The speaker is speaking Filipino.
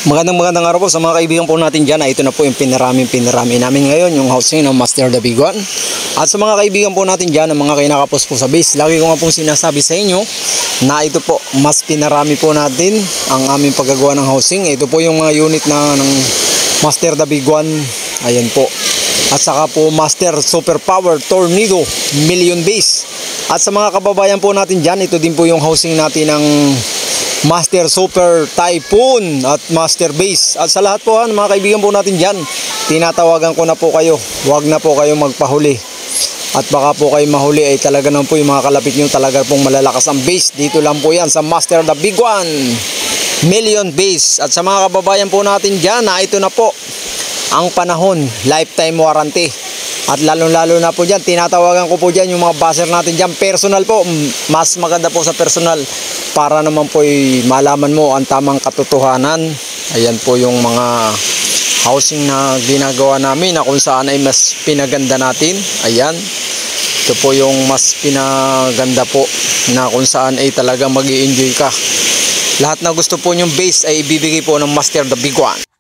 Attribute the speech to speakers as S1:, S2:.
S1: Magandang araw po sa mga kaibigan po natin dyan. Ito na po yung pinarami namin ngayon, yung housing ng Master The Big One. At sa mga kaibigan po natin dyan, ang mga kinakapos po sa base, lagi ko nga pong sinasabi sa inyo na ito po, mas pinarami po natin ang aming paggagawa ng housing. Ito po yung mga unit ng Master The Big One. Ayan po. At saka po Master Super Power Tornado Million Base. At sa mga kababayan po natin dyan, ito din po yung housing natin ng Master Super Typhoon at Master Base. At sa lahat po mga kaibigan po natin dyan, tinatawagan ko na po kayo, huwag na po kayo magpahuli. At baka po kayo mahuli ay talaga naman po yung mga kalapit nyo, talaga pong malalakas ang base. Dito lang po yan sa Master The Big One Million Base. At sa mga kababayan po natin dyan, ito na po ang panahon, lifetime warranty. At lalong-lalo na po dyan, tinatawagan ko po dyan yung mga buzzer natin dyan. Personal po, mas maganda po sa personal para naman po malaman mo ang tamang katotohanan. Ayan po yung mga housing na ginagawa namin na kung saan ay mas pinaganda natin. Ayan, ito po yung mas pinaganda po na kung saan ay talaga mag-i-enjoy ka. Lahat na gusto po yung base ay ibibigay po ng Master The Big One.